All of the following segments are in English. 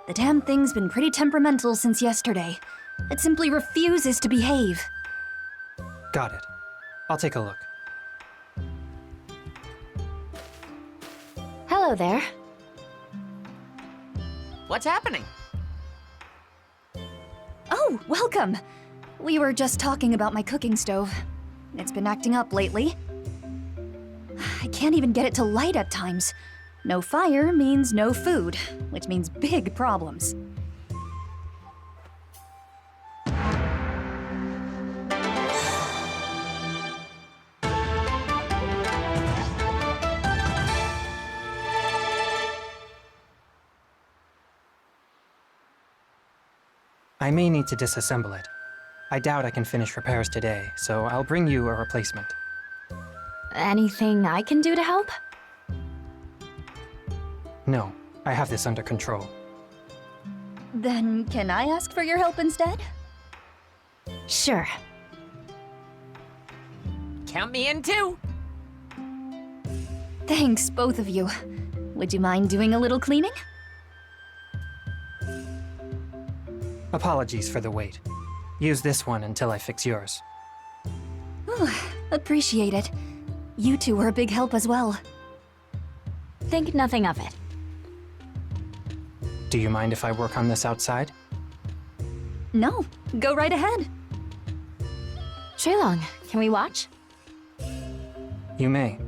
The damn thing's been pretty temperamental since yesterday. It simply refuses to behave. Got it. I'll take a look. Hello there. What's happening? Oh, welcome! We were just talking about my cooking stove. It's been acting up lately. I can't even get it to light at times. No fire means no food, which means big problems. I may need to disassemble it. I doubt I can finish repairs today, so I'll bring you a replacement. Anything I can do to help? No, I have this under control. Then can I ask for your help instead? Sure. Count me in too. Thanks, both of you. Would you mind doing a little cleaning? Apologies for the wait. Use this one until I fix yours. Appreciate it. You two were a big help as well. Think nothing of it. Do you mind if I work on this outside? No, go right ahead. Cuilang, can we watch? You may.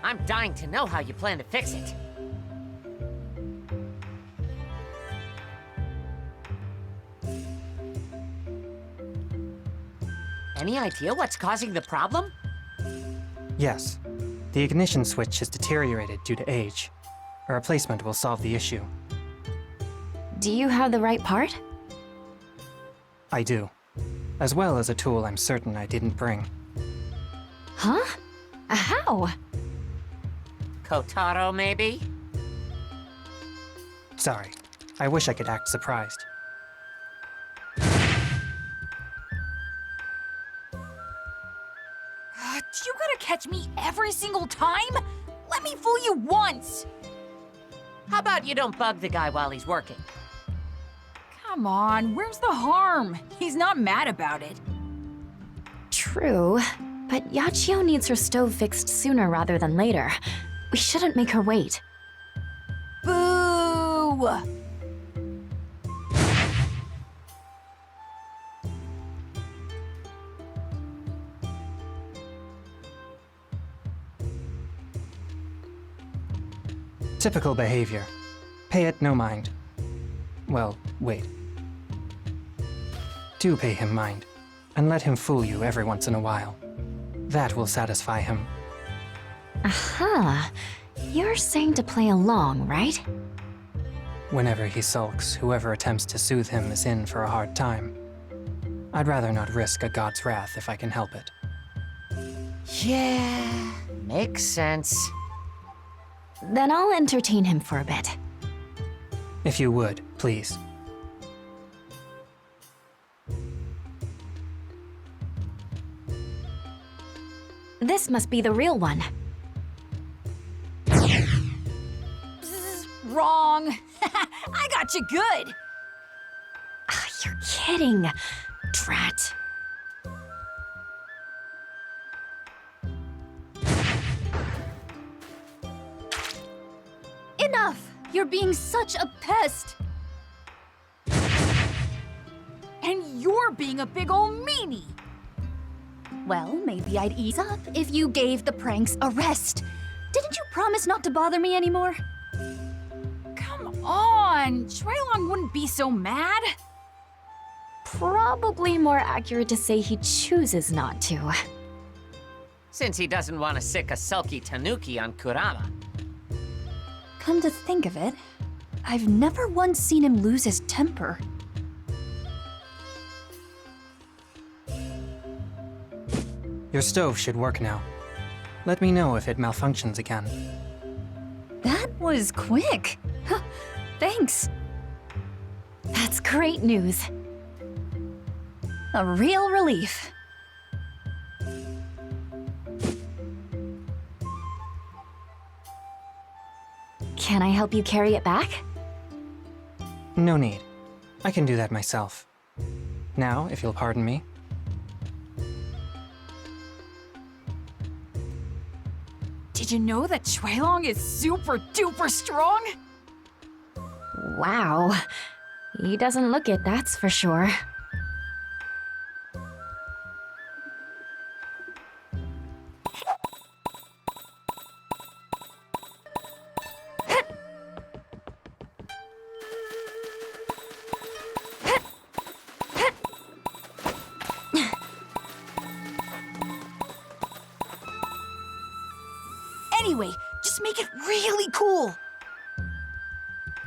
I'm dying to know how you plan to fix it. Any idea what's causing the problem? Yes. The ignition switch has deteriorated due to age. A replacement will solve the issue. Do you have the right part? I do. As well as a tool I'm certain I didn't bring. Huh? How? Kotaro, maybe? Sorry. I wish I could act surprised. You gotta catch me every single time? Let me fool you once! How about you don't bug the guy while he's working? Come on, where's the harm? He's not mad about it. True, but Yachio needs her stove fixed sooner rather than later. We shouldn't make her wait. Boo! Typical behavior. Pay it no mind. Well, wait. Do pay him mind, and let him fool you every once in a while. That will satisfy him. Aha. You're saying to play along, right? Whenever he sulks, whoever attempts to soothe him is in for a hard time. I'd rather not risk a god's wrath if I can help it. Yeah, makes sense. Then I'll entertain him for a bit. If you would, please. This must be the real one. Wrong. I got you good. You're kidding. Drat. Enough! You're being such a pest! And you're being a big ol' meanie. Well, maybe I'd ease up if you gave the pranks a rest. Didn't you promise not to bother me anymore? Come on, Cuilang wouldn't be so mad. Probably more accurate to say he chooses not to. Since he doesn't want to sick a sulky tanuki on Kurama. Come to think of it, I've never once seen him lose his temper. Your stove should work now. Let me know if it malfunctions again. That was quick. Thanks. That's great news. A real relief. Can I help you carry it back? No need. I can do that myself. Now, if you'll pardon me. Did you know that Cuilang is super duper strong? Wow. He doesn't look it, that's for sure. Anyway, just make it really cool.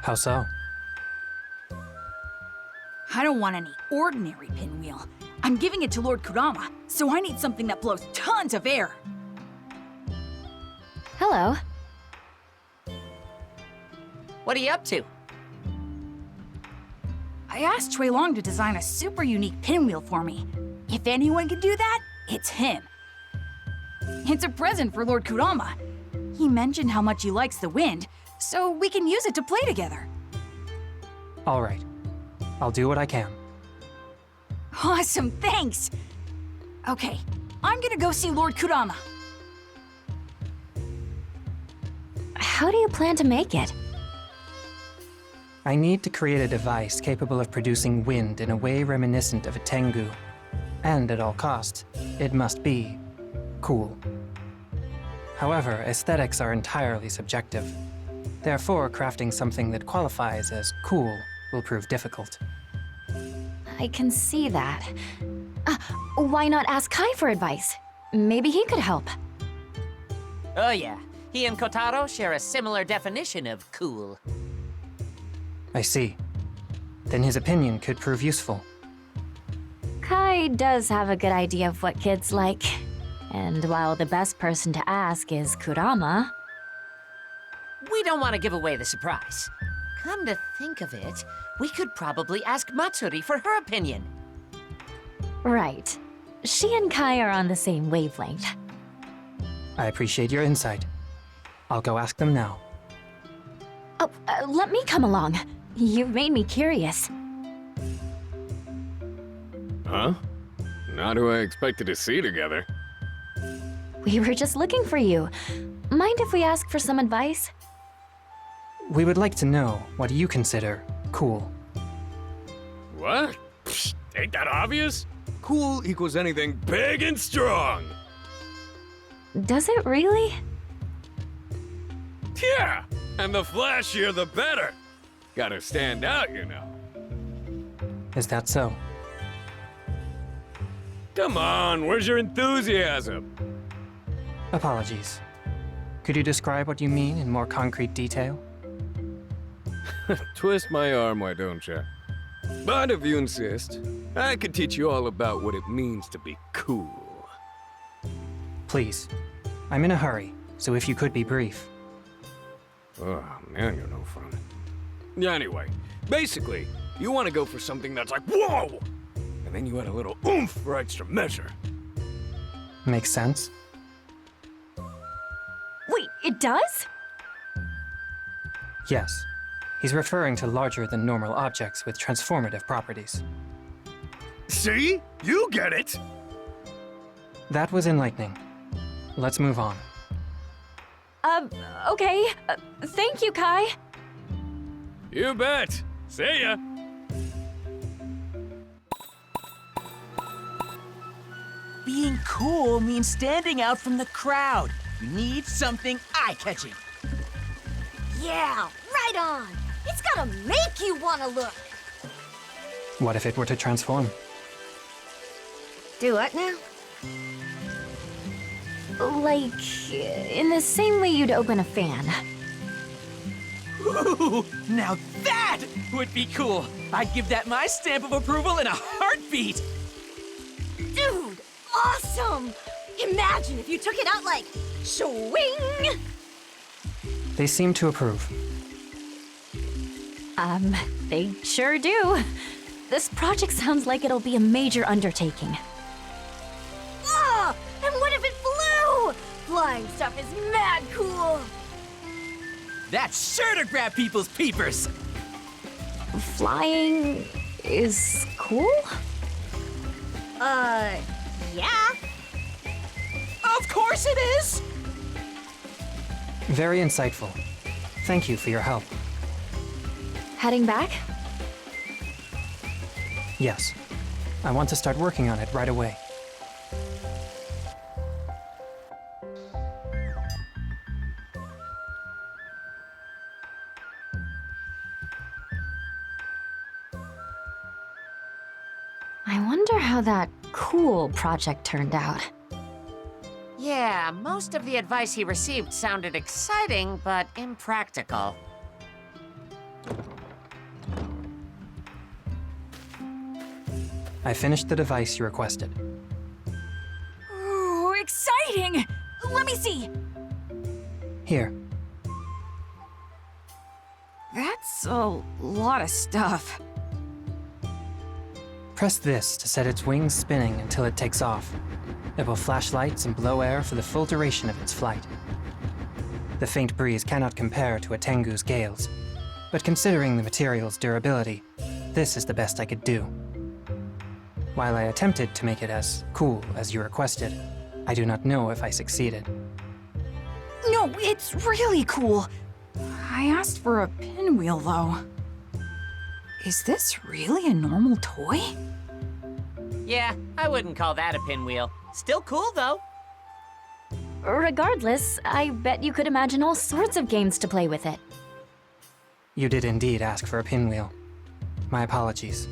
How so? I don't want any ordinary pinwheel. I'm giving it to Lord Kurama, so I need something that blows tons of air. Hello. What are you up to? I asked Cuilang to design a super unique pinwheel for me. If anyone can do that, it's him. It's a present for Lord Kurama. He mentioned how much he likes the wind, so we can use it to play together. All right. I'll do what I can. Awesome, thanks! Okay, I'm gonna go see Lord Kurama. How do you plan to make it? I need to create a device capable of producing wind in a way reminiscent of a tengu. And at all costs, it must be cool. However, aesthetics are entirely subjective. Therefore, crafting something that qualifies as cool will prove difficult. I can see that. Why not ask Kai for advice? Maybe he could help. Oh yeah, he and Kotaro share a similar definition of cool. I see. Then his opinion could prove useful. Kai does have a good idea of what kids like. And while the best person to ask is Kurama... We don't want to give away the surprise. Come to think of it, we could probably ask Matsuri for her opinion. Right. She and Kai are on the same wavelength. I appreciate your insight. I'll go ask them now. Oh, let me come along. You've made me curious. Huh? Not who I expected to see together. We were just looking for you. Mind if we ask for some advice? We would like to know what you consider cool. What? Psst, ain't that obvious? Cool equals anything big and strong. Does it really? Yeah, and the flashier the better. Gotta stand out, you know. Is that so? Come on, where's your enthusiasm? Apologies. Could you describe what you mean in more concrete detail? Twist my arm, why don't you? But if you insist, I could teach you all about what it means to be cool. Please. I'm in a hurry, so if you could be brief. Oh, man, you're no fun. Anyway, basically, you want to go for something that's like, whoa! And then you add a little oomph for extra measure. Makes sense? Wait, it does? Yes. He's referring to larger than normal objects with transformative properties. See? You get it! That was enlightening. Let's move on. Okay. Thank you, Kai. You bet! See ya! Being cool means standing out from the crowd. You need something eye-catching. Yeah, right on. It's gotta make you wanna look. What if it were to transform? Do what now? Like, in the same way you'd open a fan. Ooh, now that would be cool. I'd give that my stamp of approval in a heartbeat. Dude, awesome! Imagine if you took it out like, swing! They seem to approve. They sure do. This project sounds like it'll be a major undertaking. Ah! And what if it flew? Flying stuff is mad cool! That's sure to grab people's peepers! Flying is cool? Yeah. Of course it is! Very insightful. Thank you for your help. Heading back? Yes. I want to start working on it right away. I wonder how that cool project turned out. Yeah, most of the advice he received sounded exciting, but impractical. I finished the device you requested. Ooh, exciting! Let me see. Here. That's a lot of stuff. Press this to set its wings spinning until it takes off. It will flash lights and blow air for the full duration of its flight. The faint breeze cannot compare to a tengu's gales, but considering the material's durability, this is the best I could do. While I attempted to make it as cool as you requested, I do not know if I succeeded. No, it's really cool. I asked for a pinwheel, though. Is this really a normal toy? Yeah, I wouldn't call that a pinwheel. Still cool, though. Regardless, I bet you could imagine all sorts of games to play with it. You did indeed ask for a pinwheel. My apologies.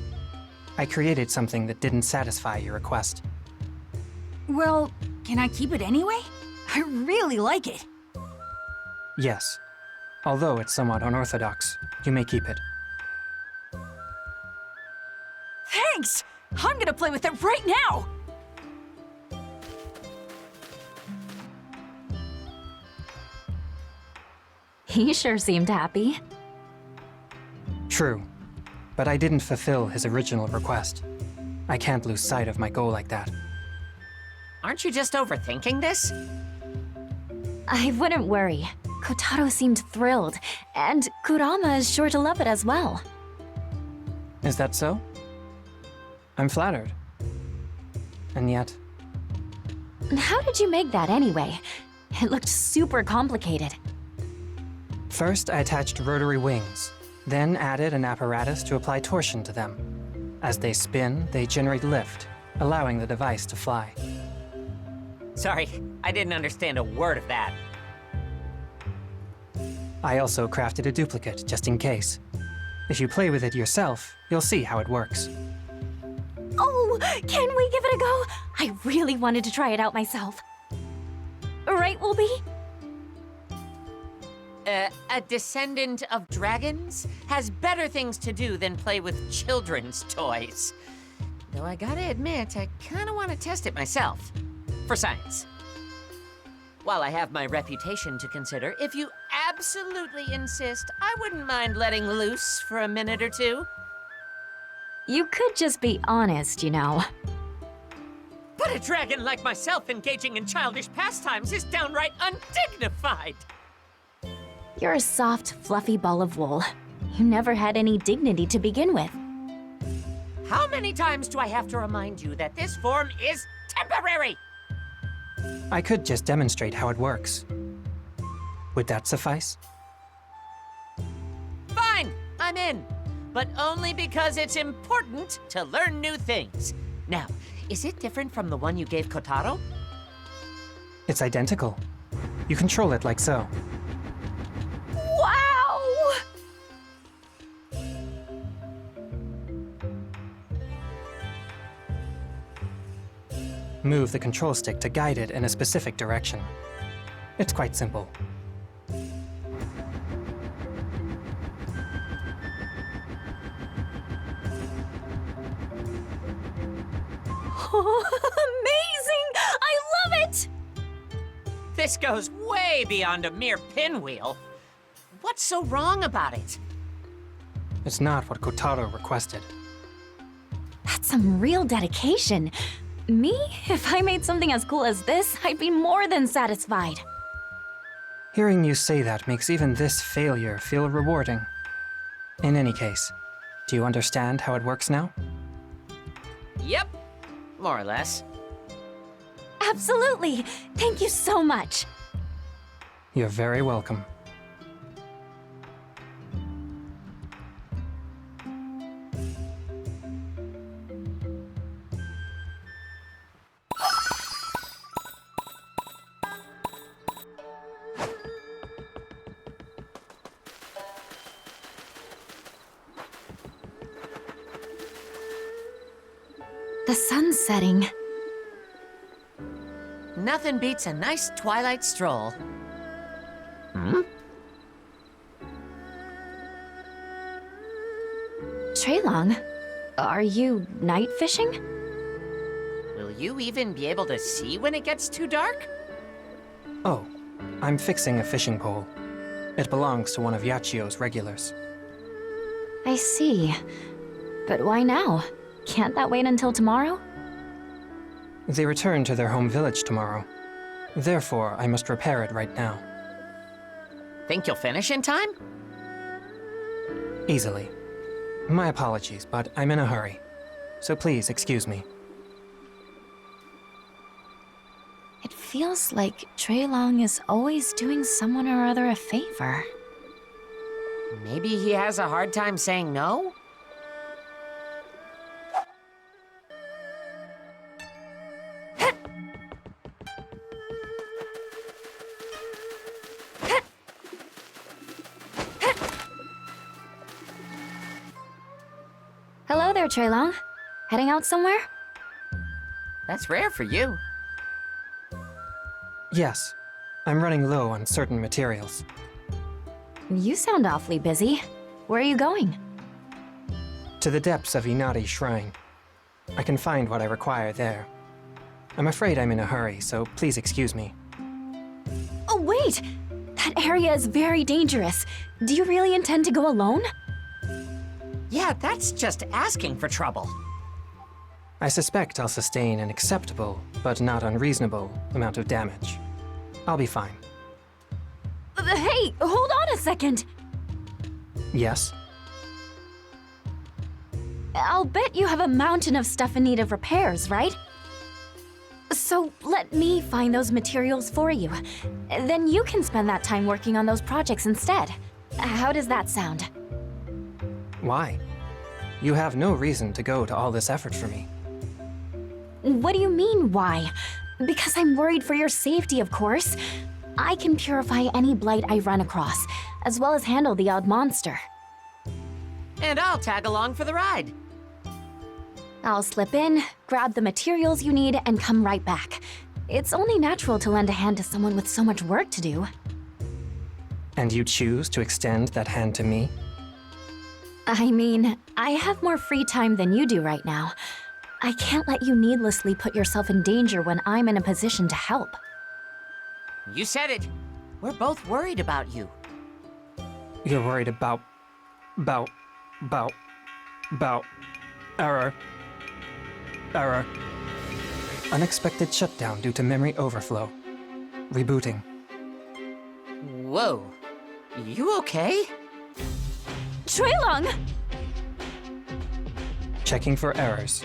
I created something that didn't satisfy your request. Well, can I keep it anyway? I really like it. Yes. Although it's somewhat unorthodox, you may keep it. Thanks! I'm gonna play with it right now! He sure seemed happy. True. But I didn't fulfill his original request. I can't lose sight of my goal like that. Aren't you just overthinking this? I wouldn't worry. Kotaro seemed thrilled, and Kurama is sure to love it as well. Is that so? I'm flattered. And yet, How did you make that anyway? It looked super complicated. first I attached rotary wings, then added an apparatus to apply torsion to them. As they spin, they generate lift, allowing the device to fly. Sorry, I didn't understand a word of that. I also crafted a duplicate, just in case. If you play with it yourself, you'll see how it works. Oh, can we give it a go? I really wanted to try it out myself. Right, Woolby? A descendant of dragons has better things to do than play with children's toys. Though I gotta admit, I kinda wanna test it myself. For science. While I have my reputation to consider, if you absolutely insist, I wouldn't mind letting loose for a minute or two. You could just be honest, you know. But a dragon like myself engaging in childish pastimes is downright undignified. You're a soft, fluffy ball of wool. You never had any dignity to begin with. How many times do I have to remind you that this form is temporary? I could just demonstrate how it works. Would that suffice? Fine, I'm in. But only because it's important to learn new things. Now, is it different from the one you gave Kotaro? It's identical. You control it like so. Wow! Move the control stick to guide it in a specific direction. It's quite simple. Amazing! I love it! This goes way beyond a mere pinwheel. What's so wrong about it? It's not what Kotaro requested. That's some real dedication. Me? If I made something as cool as this, I'd be more than satisfied. Hearing you say that makes even this failure feel rewarding. In any case, do you understand how it works now? Yep, more or less. Absolutely! Thank you so much! You're very welcome. The sun's setting. Nothing beats a nice twilight stroll. Cuilang, are you night fishing? Will you even be able to see when it gets too dark? Oh, I'm fixing a fishing pole. It belongs to one of Yachio's regulars. I see. But why now? Can't that wait until tomorrow? They return to their home village tomorrow. Therefore, I must repair it right now. Think you'll finish in time? Easily. My apologies, but I'm in a hurry. So please excuse me. It feels like Cuilang is always doing someone or other a favor. Maybe he has a hard time saying no? Hello there, Cuilang. Heading out somewhere? That's rare for you. Yes, I'm running low on certain materials. You sound awfully busy. Where are you going? To the depths of Inari Shrine. I can find what I require there. I'm afraid I'm in a hurry, so please excuse me. Oh, wait! That area is very dangerous. Do you really intend to go alone? Yeah, that's just asking for trouble. I suspect I'll sustain an acceptable, but not unreasonable, amount of damage. I'll be fine. Hey, hold on a second! Yes? I'll bet you have a mountain of stuff in need of repairs, right? So let me find those materials for you. Then you can spend that time working on those projects instead. How does that sound? Why? You have no reason to go to all this effort for me. What do you mean, why? Because I'm worried for your safety, of course. I can purify any blight I run across, as well as handle the odd monster. And I'll tag along for the ride. I'll slip in, grab the materials you need, and come right back. It's only natural to lend a hand to someone with so much work to do. And you choose to extend that hand to me? I mean, I have more free time than you do right now. I can't let you needlessly put yourself in danger when I'm in a position to help. You said it. We're both worried about you. You're worried about... Error. Unexpected shutdown due to memory overflow. Rebooting. Whoa. You okay? Cuilang! Checking for errors.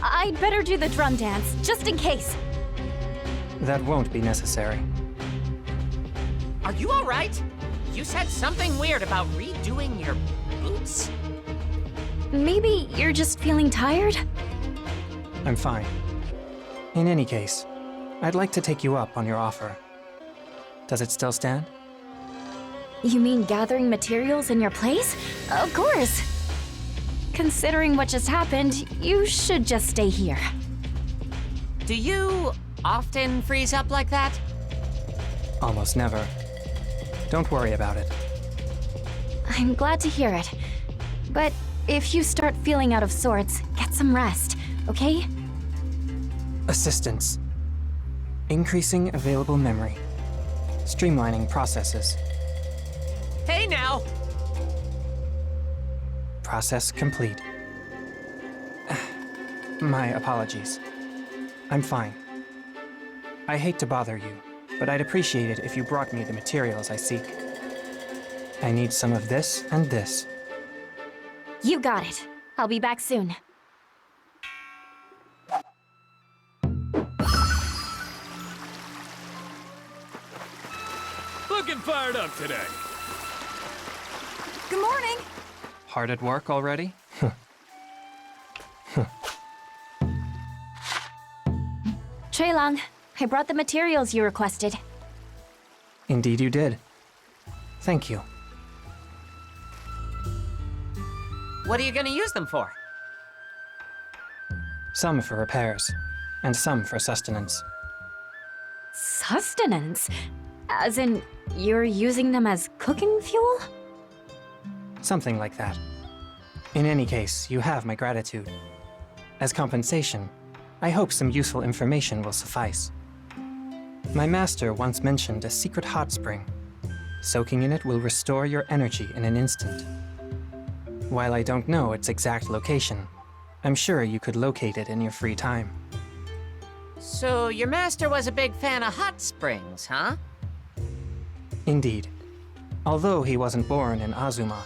I'd better do the drum dance, just in case. That won't be necessary. Are you all right? You said something weird about redoing your boots? Maybe you're just feeling tired? I'm fine. In any case, I'd like to take you up on your offer. Does it still stand? You mean gathering materials in your place? Of course! Considering what just happened, you should just stay here. Do you often freeze up like that? Almost never. Don't worry about it. I'm glad to hear it. But if you start feeling out of sorts, get some rest, okay? Assistance. Increasing available memory. Streamlining processes. Hey now! Process complete. My apologies. I'm fine. I hate to bother you, but I'd appreciate it if you brought me the materials I seek. I need some of this and this. You got it. I'll be back soon. Looking fired up today. Good morning. Hard at work already? Cuilang, I brought the materials you requested. Indeed you did. Thank you. What are you gonna use them for? Some for repairs, and some for sustenance. Sustenance? As in, you're using them as cooking fuel? Something like that. In any case, you have my gratitude. As compensation, I hope some useful information will suffice. My master once mentioned a secret hot spring. Soaking in it will restore your energy in an instant. While I don't know its exact location, I'm sure you could locate it in your free time. So your master was a big fan of hot springs, huh? Indeed. Although he wasn't born in Azuma,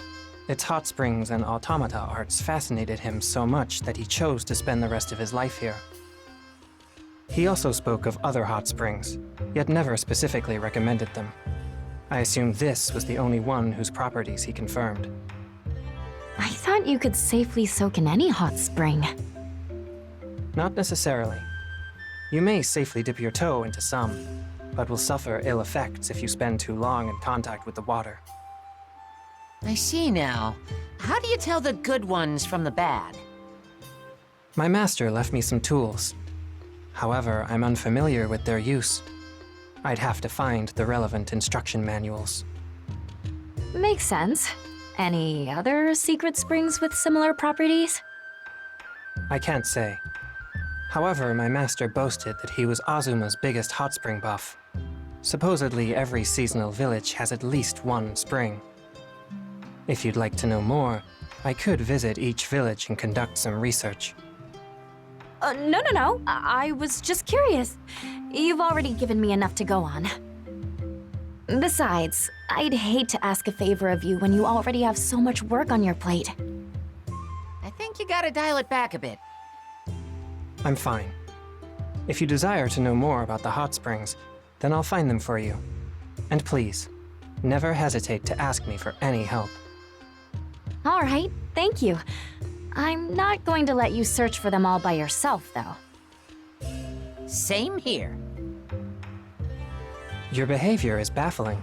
its hot springs and automata arts fascinated him so much that he chose to spend the rest of his life here. He also spoke of other hot springs, yet never specifically recommended them. I assume this was the only one whose properties he confirmed. I thought you could safely soak in any hot spring. Not necessarily. You may safely dip your toe into some, but will suffer ill effects if you spend too long in contact with the water. I see now. How do you tell the good ones from the bad? My master left me some tools. However, I'm unfamiliar with their use. I'd have to find the relevant instruction manuals. Makes sense. Any other secret springs with similar properties? I can't say. However, my master boasted that he was Azuma's biggest hot spring buff. Supposedly, every seasonal village has at least one spring. If you'd like to know more, I could visit each village and conduct some research. No. I was just curious. You've already given me enough to go on. Besides, I'd hate to ask a favor of you when you already have so much work on your plate. I think you gotta dial it back a bit. I'm fine. If you desire to know more about the hot springs, then I'll find them for you. And please, never hesitate to ask me for any help. All right, thank you. I'm not going to let you search for them all by yourself, though. Same here. Your behavior is baffling.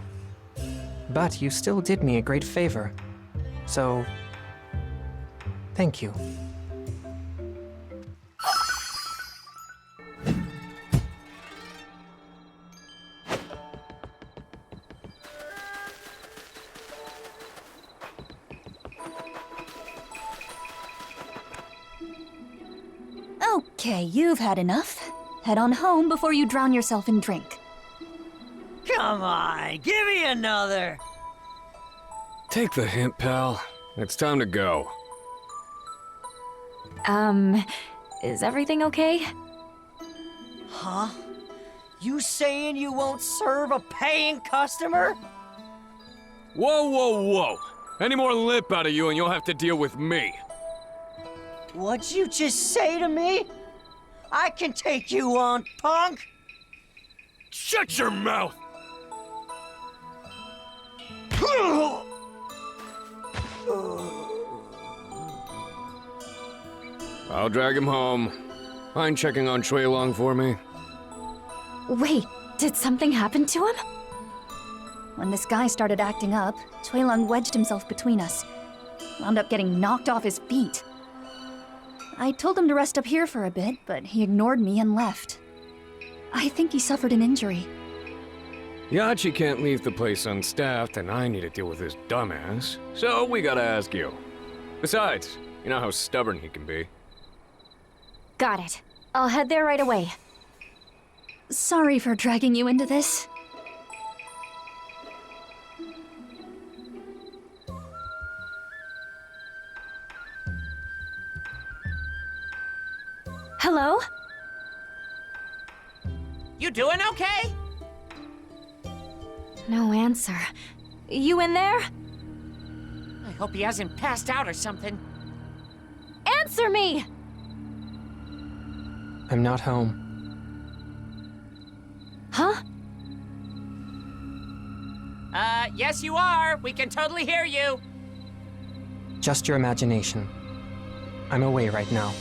But you still did me a great favor. So, thank you. Okay, you've had enough. Head on home before you drown yourself in drink. Come on, give me another. Take the hint, pal. It's time to go. Is everything okay? Huh? You saying you won't serve a paying customer? Whoa. Any more lip out of you and you'll have to deal with me. What'd you just say to me? I can take you on, punk! Shut your mouth! I'll drag him home. Mind checking on Cuilang for me? Wait, did something happen to him? When this guy started acting up, Cuilang wedged himself between us. Wound up getting knocked off his feet. I told him to rest up here for a bit, but he ignored me and left. I think he suffered an injury. Yachi can't leave the place unstaffed, and I need to deal with this dumbass. So we gotta ask you. Besides, you know how stubborn he can be. Got it. I'll head there right away. Sorry for dragging you into this. Hello? You doing okay? No answer. You in there? I hope he hasn't passed out or something. Answer me! I'm not home. Huh? Yes you are. We can totally hear you. Just your imagination. I'm away right now.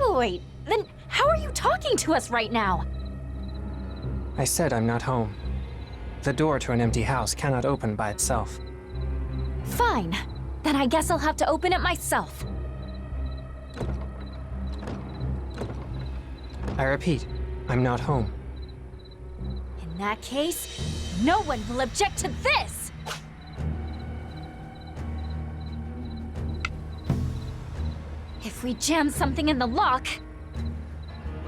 Wait. Then how are you talking to us right now? I said I'm not home. The door to an empty house cannot open by itself. Fine. Then I guess I'll have to open it myself. I repeat, I'm not home. In that case, no one will object to this! If we jam something in the lock...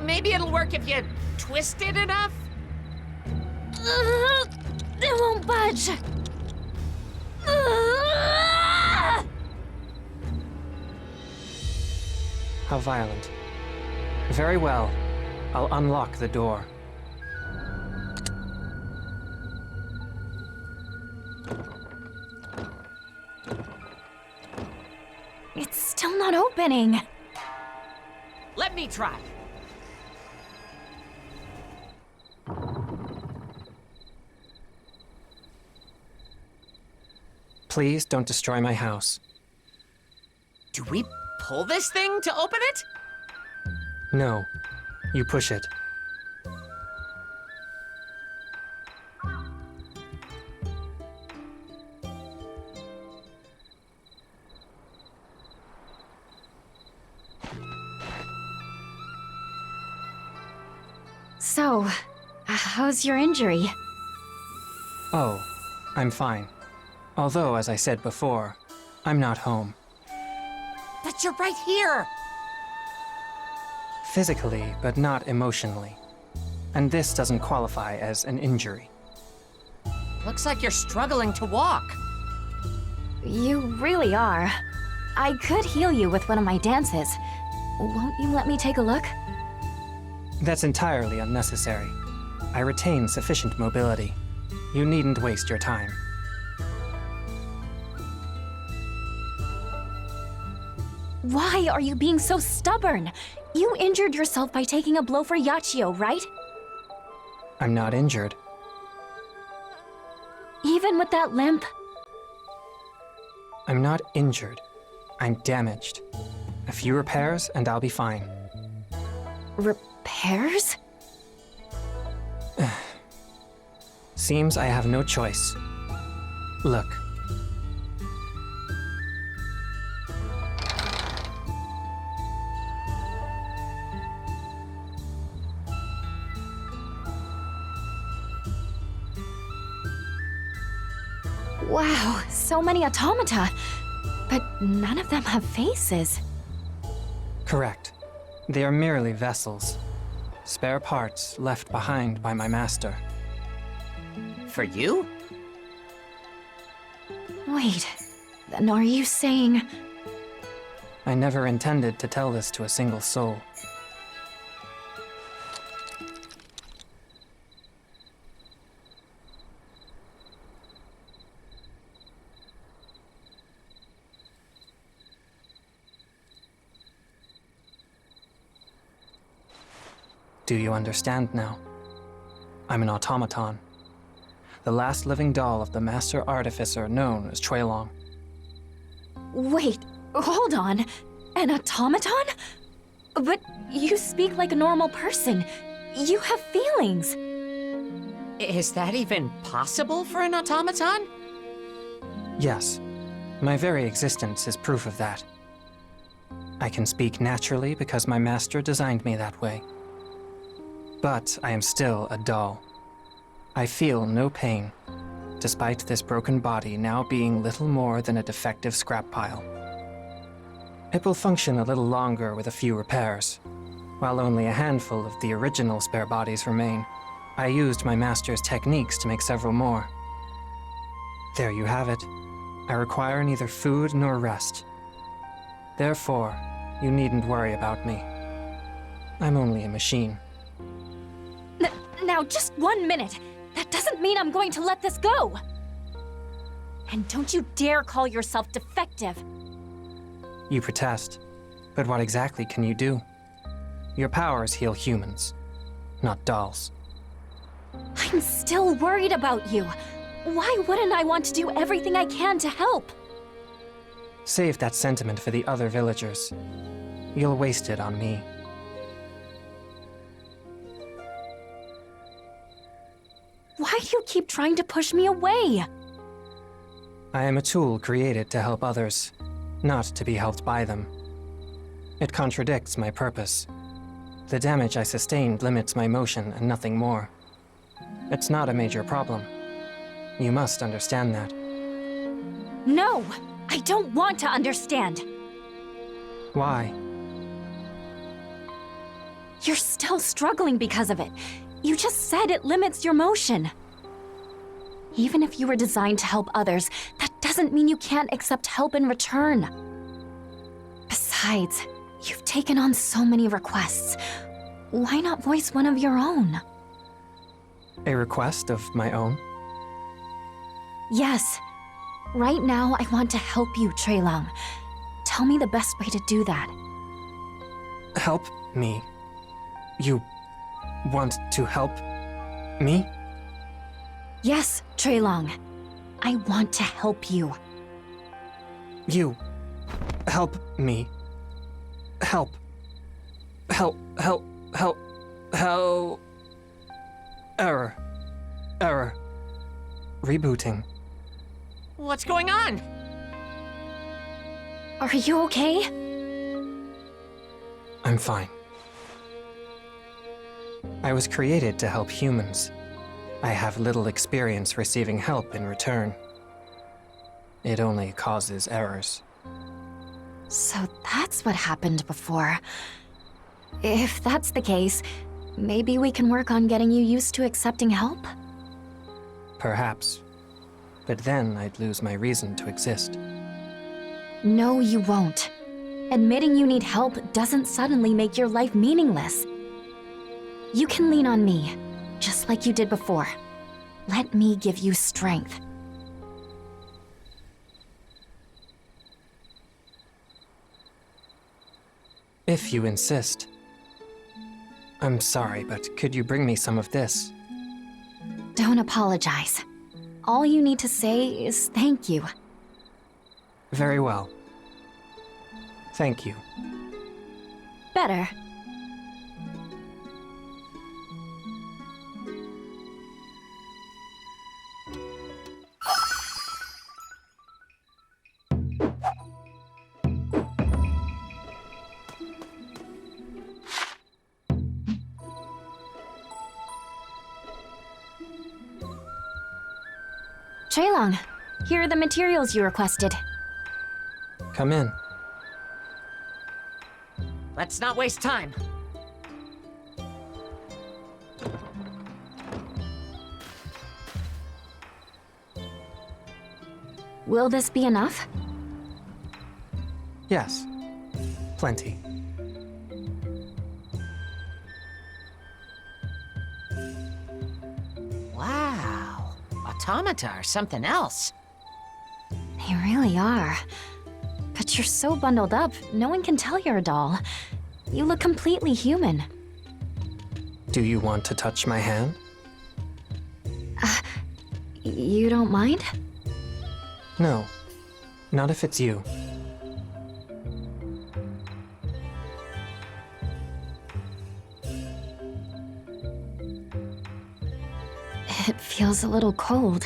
Maybe it'll work if you twist it enough? It won't budge. How violent. Very well. I'll unlock the door. It's still not opening. Let me try. Please don't destroy my house. Do we pull this thing to open it? No. You push it. So, how's your injury? Oh, I'm fine. Although, as I said before, I'm not home. But you're right here. Physically, but not emotionally. And this doesn't qualify as an injury. Looks like you're struggling to walk. You really are. I could heal you with one of my dances. Won't you let me take a look? That's entirely unnecessary. I retain sufficient mobility. You needn't waste your time. Why are you being so stubborn? You injured yourself by taking a blow for Yachio, right? I'm not injured. Even with that limp? I'm not injured. I'm damaged. A few repairs and I'll be fine. Repairs? Seems I have no choice. Look. Wow, so many automata. But none of them have faces. Correct. They are merely vessels. Spare parts left behind by my master. For you? Wait, then are you saying... I never intended to tell this to a single soul. Do you understand now? I'm an automaton. The last living doll of the master artificer known as Cuilang. Wait, hold on. An automaton? But you speak like a normal person. You have feelings. Is that even possible for an automaton? Yes. My very existence is proof of that. I can speak naturally because my master designed me that way. But I am still a doll. I feel no pain, despite this broken body now being little more than a defective scrap pile. It will function a little longer with a few repairs. While only a handful of the original spare bodies remain, I used my master's techniques to make several more. There you have it. I require neither food nor rest. Therefore, you needn't worry about me. I'm only a machine. Now, just 1 minute. that doesn't mean I'm going to let this go. And don't you dare call yourself defective. You protest, but what exactly can you do? Your powers heal humans, not dolls. I'm still worried about you. Why wouldn't I want to do everything I can to help? Save that sentiment for the other villagers. You'll waste it on me. Why do you keep trying to push me away? I am a tool created to help others, not to be helped by them. It contradicts my purpose. The damage I sustained limits my motion and nothing more. It's not a major problem. You must understand that. No, I don't want to understand. Why? You're still struggling because of it. You just said it limits your motion. Even if you were designed to help others, that doesn't mean you can't accept help in return. Besides, you've taken on so many requests. Why not voice one of your own? A request of my own? Yes. Right now, I want to help you, Cuilang. Tell me the best way to do that. Help me? You want to help me? Yes, Cuilang. I want to help you. You help me. Help. Help. Error. Rebooting. What's going on? Are you okay? I'm fine. I was created to help humans. I have little experience receiving help in return. It only causes errors. So that's what happened before. If that's the case, maybe we can work on getting you used to accepting help? Perhaps. But then I'd lose my reason to exist. No, you won't. Admitting you need help doesn't suddenly make your life meaningless. You can lean on me, just like you did before. Let me give you strength. If you insist. I'm sorry, but could you bring me some of this? Don't apologize. All you need to say is thank you. Very well. Thank you. Better. Cuilang, here are the materials you requested. Come in. Let's not waste time. Will this be enough? Yes. Plenty. Wow. Automata are something else. They really are. But you're so bundled up, no one can tell you're a doll. You look completely human. Do you want to touch my hand? You don't mind? No. Not if it's you. It feels a little cold.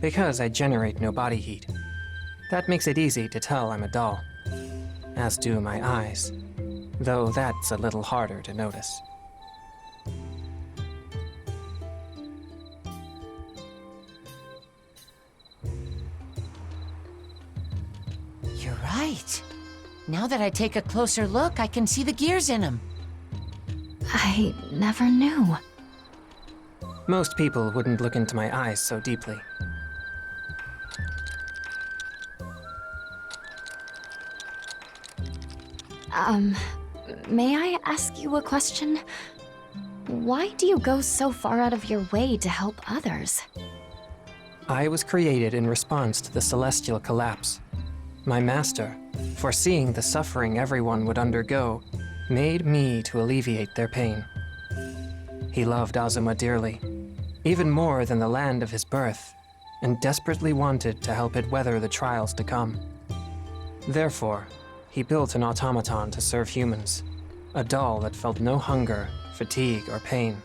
Because I generate no body heat. That makes it easy to tell I'm a doll. As do my eyes. Though that's a little harder to notice. You're right. Now that I take a closer look, I can see the gears in them. I never knew. Most people wouldn't look into my eyes so deeply. May I ask you a question? Why do you go so far out of your way to help others? I was created in response to the celestial collapse. My master, foreseeing the suffering everyone would undergo, made me to alleviate their pain. He loved Azuma dearly, even more than the land of his birth, and desperately wanted to help it weather the trials to come. Therefore, he built an automaton to serve humans, a doll that felt no hunger, fatigue, or pain.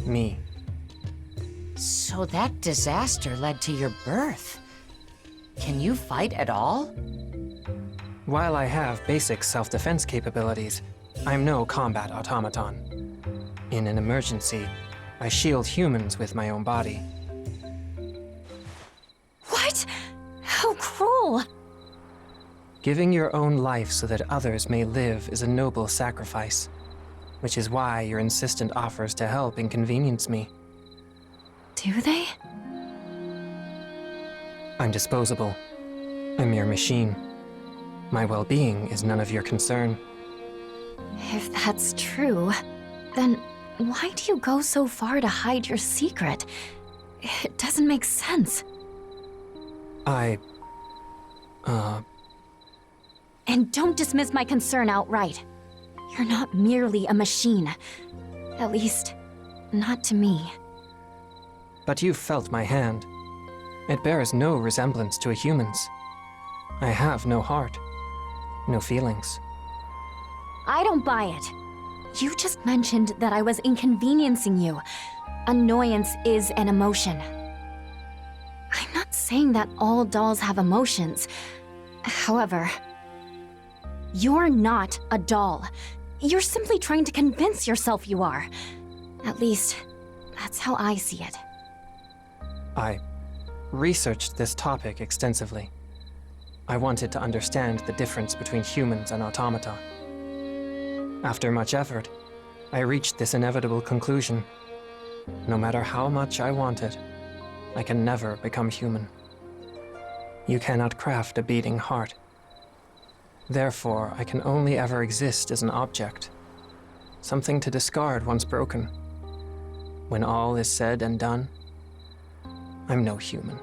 Me. So that disaster led to your birth. Can you fight at all? While I have basic self-defense capabilities, I'm no combat automaton. In an emergency, I shield humans with my own body. What? How cruel! Giving your own life so that others may live is a noble sacrifice, which is why your insistent offers to help inconvenience me. Do they? I'm disposable, a mere machine. My well-being is none of your concern. If that's true, then why do you go so far to hide your secret? It doesn't make sense. And don't dismiss my concern outright. You're not merely a machine. At least, not to me. But you've felt my hand. It bears no resemblance to a human's. I have no heart, no feelings. I don't buy it. You just mentioned that I was inconveniencing you. Annoyance is an emotion. I'm not saying that all dolls have emotions. However, you're not a doll. You're simply trying to convince yourself you are. At least, that's how I see it. I researched this topic extensively. I wanted to understand the difference between humans and automata. After much effort, I reached this inevitable conclusion. No matter how much I want it, I can never become human. You cannot craft a beating heart. Therefore, I can only ever exist as an object, something to discard once broken. When all is said and done, I'm no human.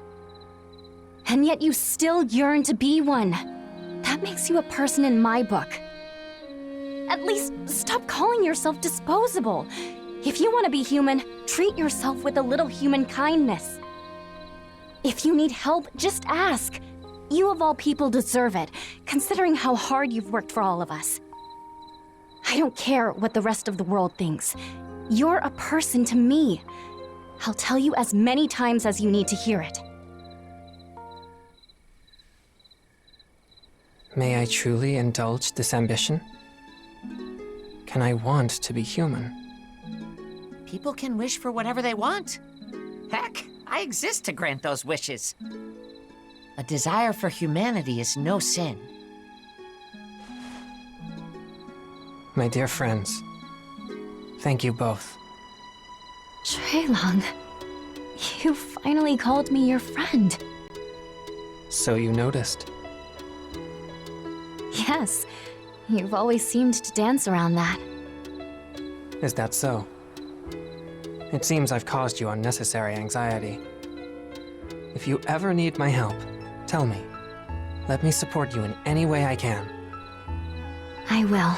And yet you still yearn to be one. That makes you a person in my book. At least stop calling yourself disposable. If you want to be human, treat yourself with a little human kindness. If you need help, just ask. You of all people deserve it, considering how hard you've worked for all of us. I don't care what the rest of the world thinks. You're a person to me. I'll tell you as many times as you need to hear it. May I truly indulge this ambition? Can I want to be human? People can wish for whatever they want. Heck, I exist to grant those wishes. A desire for humanity is no sin. My dear friends, thank you both. Cuilang, you finally called me your friend. So you noticed. Yes, you've always seemed to dance around that. Is that so? It seems I've caused you unnecessary anxiety. If you ever need my help, tell me. Let me support you in any way I can. I will.